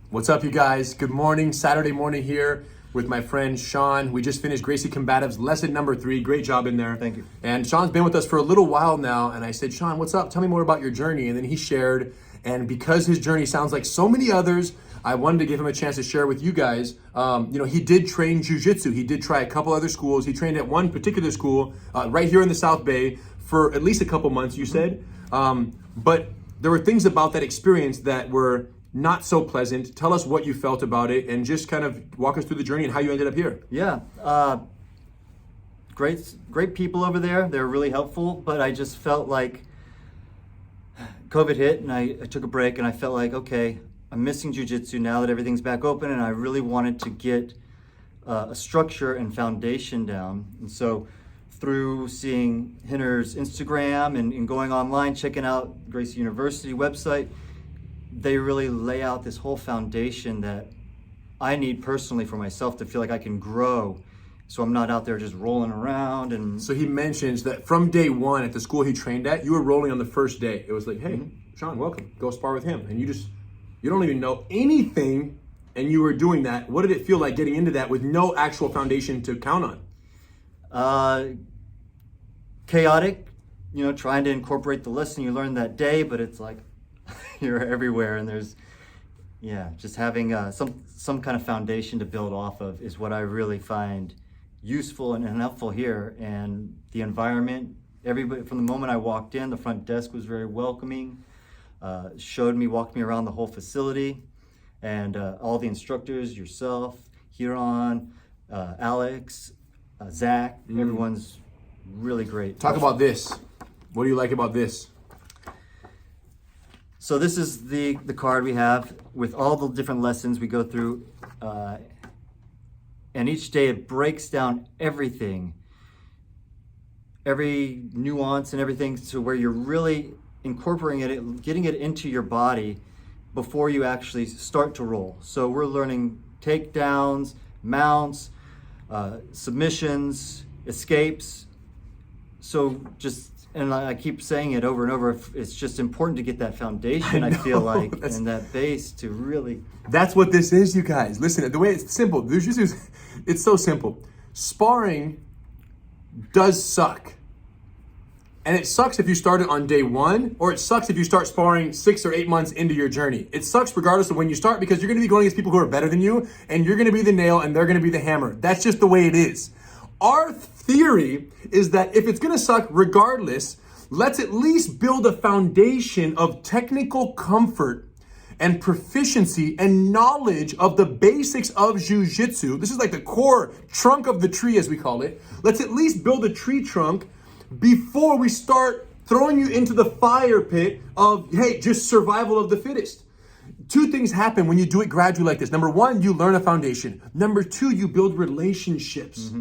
What's up, you guys? Good morning. Saturday morning here with my friend Sean. We just finished Gracie Combatives lesson number 3. Great job in there. Thank you. And Sean's been with us for a little while now. And I said, Sean, what's up? Tell me more about your journey. And then he shared. And because his journey sounds like so many others, I wanted to give him a chance to share with you guys. He did train jiu-jitsu. He did try a couple other schools. He trained at one particular school right here in the South Bay for at least a couple months, you said. But there were things about that experience that were not so pleasant. Tell us what you felt about it and just kind of walk us through the journey and how you ended up here. Yeah, great people over there. They're really helpful, but I just felt like COVID hit and I took a break and I felt like, okay, I'm missing jiu-jitsu now that everything's back open, and I really wanted to get a structure and foundation down. And so through seeing Hinner's Instagram and going online, checking out Gracie University website, they really lay out this whole foundation that I need personally for myself to feel like I can grow, so I'm not out there just rolling around. And so he mentions that from day one at the school he trained at, you were rolling on the first day. It was like, hey, Sean, welcome, go spar with him. And you don't even know anything, and you were doing that. What did it feel like getting into that with no actual foundation to count on? Chaotic, trying to incorporate the lesson you learned that day, but it's like you're everywhere, and there's just having some kind of foundation to build off of is what I really find useful and helpful here. And the environment, everybody, from the moment I walked in, the front desk was very welcoming, walked me around the whole facility, and all the instructors, yourself, Huron, Alex, Zach, everyone's really great. Talk about this. What do you like about this? So this is the card we have with all the different lessons we go through, and each day it breaks down everything, every nuance and everything, to where you're really incorporating it, getting it into your body before you actually start to roll. So we're learning takedowns, mounts, submissions, escapes. So and I keep saying it over and over, it's just important to get that foundation, I feel like, and that base to really... That's what this is, you guys. Listen, the way it's simple, it's so simple. Sparring does suck. And it sucks if you start it on day one, or it sucks if you start sparring 6 or 8 months into your journey. It sucks regardless of when you start, because you're gonna be going against people who are better than you, and you're gonna be the nail and they're gonna be the hammer. That's just the way it is. Our theory is that if it's gonna suck regardless, let's at least build a foundation of technical comfort and proficiency and knowledge of the basics of jiu-jitsu. This is like the core trunk of the tree, as we call it. Let's at least build a tree trunk before we start throwing you into the fire pit of, hey, just survival of the fittest. 2 things happen when you do it gradually like this. Number 1, you learn a foundation. Number 2, you build relationships.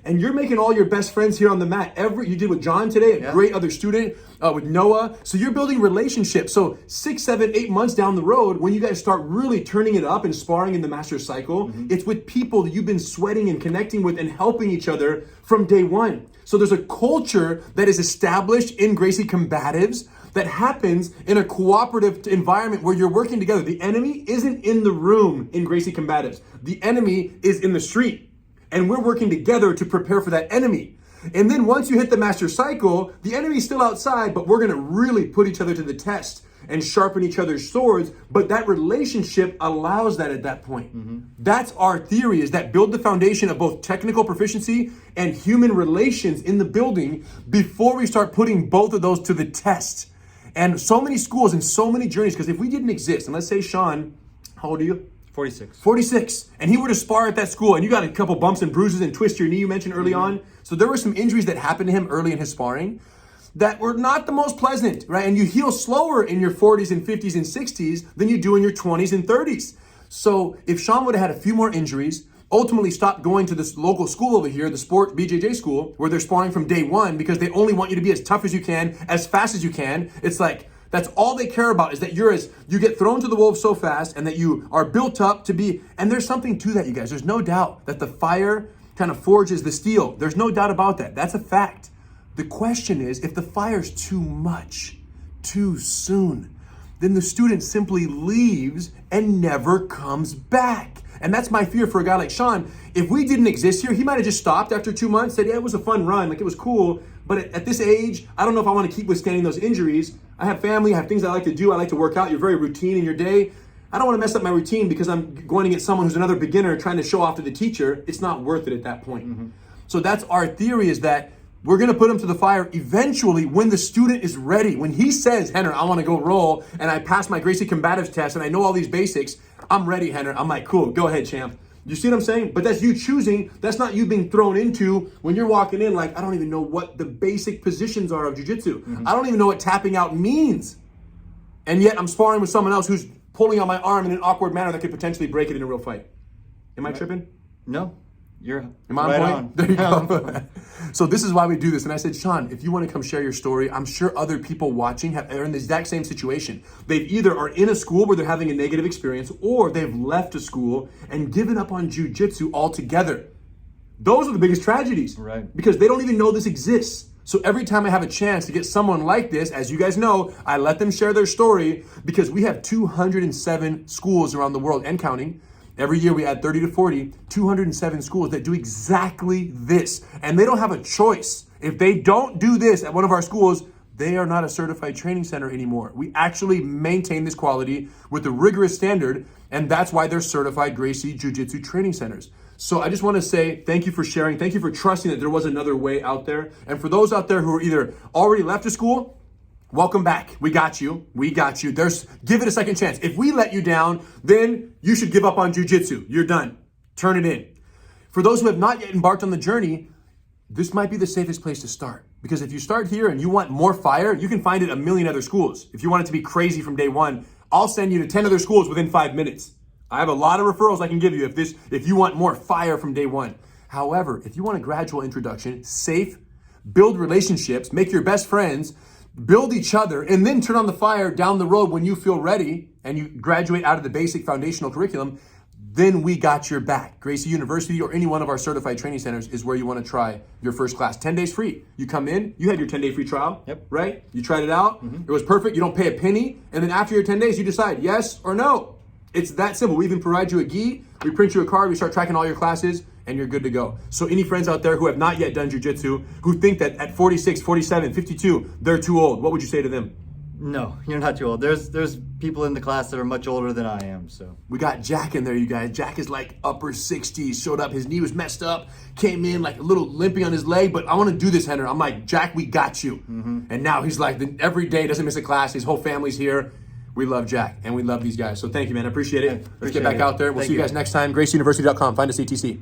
And you're making all your best friends here on the mat. You did with John today, a great other student, with Noah. So you're building relationships. So 6, 7, 8 months down the road, when you guys start really turning it up and sparring in the master cycle, it's with people that you've been sweating and connecting with and helping each other from day one. So there's a culture that is established in Gracie Combatives that happens in a cooperative environment where you're working together. The enemy isn't in the room in Gracie Combatives. The enemy is in the street. And we're working together to prepare for that enemy. And then once you hit the master cycle, the enemy's still outside, but we're gonna really put each other to the test and sharpen each other's swords. But that relationship allows that at that point. That's our theory, is that build the foundation of both technical proficiency and human relations in the building before we start putting both of those to the test. And so many schools and so many journeys, because if we didn't exist, and let's say Sean, how old are you? 46. And he were to spar at that school, and you got a couple bumps and bruises and twist your knee, you mentioned early on. So there were some injuries that happened to him early in his sparring that were not the most pleasant, right? And you heal slower in your 40s and 50s and 60s than you do in your 20s and 30s. So if Sean would have had a few more injuries, ultimately stopped going to this local school over here, the sport BJJ school, where they're sparring from day one because they only want you to be as tough as you can, as fast as you can. It's like, that's all they care about, is that you get thrown to the wolves so fast and that you are built up to be, and there's something to that, you guys. There's no doubt that the fire kind of forges the steel. There's no doubt about that. That's a fact. The question is, if the fire's too much, too soon, then the student simply leaves and never comes back. And that's my fear for a guy like Sean. If we didn't exist here, he might have just stopped after 2 months, said, yeah, it was a fun run, like it was cool. But at this age, I don't know if I want to keep withstanding those injuries. I have family, I have things I like to do. I like to work out. You're very routine in your day. I don't want to mess up my routine because I'm going to get someone who's another beginner trying to show off to the teacher. It's not worth it at that point. So that's our theory, is that we're going to put him to the fire eventually when the student is ready. When he says, Henner, I want to go roll, and I pass my Gracie Combatives test, and I know all these basics, I'm ready, Henner. I'm like, cool, go ahead, champ. You see what I'm saying? But that's you choosing. That's not you being thrown into when you're walking in like, I don't even know what the basic positions are of jiu-jitsu. I don't even know what tapping out means. And yet I'm sparring with someone else who's pulling on my arm in an awkward manner that could potentially break it in a real fight. Am I tripping? No. You're Am I right on on. point? There you go. So this is why we do this. And I said, Sean, if you want to come share your story, I'm sure other people watching are in the exact same situation. They either are in a school where they're having a negative experience, or they've left a school and given up on jiu-jitsu altogether. Those are the biggest tragedies. Right. Because they don't even know this exists. So every time I have a chance to get someone like this, as you guys know, I let them share their story, because we have 207 schools around the world and counting. Every year we add 30 to 40, 207 schools that do exactly this. And they don't have a choice. If they don't do this at one of our schools, they are not a certified training center anymore. We actually maintain this quality with a rigorous standard, and that's why they're certified Gracie Jiu-Jitsu training centers. So I just want to say thank you for sharing. Thank you for trusting that there was another way out there. And for those out there who are either already left a school, welcome back. We got you. We got you. Give it a second chance. If we let you down, then you should give up on jiu-jitsu. You're done. Turn it in. For those who have not yet embarked on the journey, this might be the safest place to start. Because if you start here and you want more fire, you can find it a million other schools. If you want it to be crazy from day one, I'll send you to 10 other schools within 5 minutes. I have a lot of referrals I can give you if you want more fire from day one. However, if you want a gradual introduction, safe, build relationships, make your best friends, build each other, and then turn on the fire down the road when you feel ready and you graduate out of the basic foundational curriculum, then we got your back. Gracie University or any one of our certified training centers is where you want to try your first class. 10 days free. You come in, you had your 10-day free trial, right? You tried it out. It was perfect. You don't pay a penny. And then after your 10 days, you decide yes or no. It's that simple. We even provide you a gi. We print you a card. We start tracking all your classes, and you're good to go. So any friends out there who have not yet done jiu-jitsu, who think that at 46, 47, 52, they're too old, what would you say to them? No, you're not too old. There's people in the class that are much older than I am, so. We got Jack in there, you guys. Jack is like upper 60s, showed up, his knee was messed up, came in like a little limping on his leg, but I want to do this, Henner. I'm like, Jack, we got you. And now he's like, every day, doesn't miss a class, his whole family's here. We love Jack, and we love these guys. So thank you, man. I appreciate it. Let's get back out there. We'll see you guys next time. GracieUniversity.com. Find us, ETC.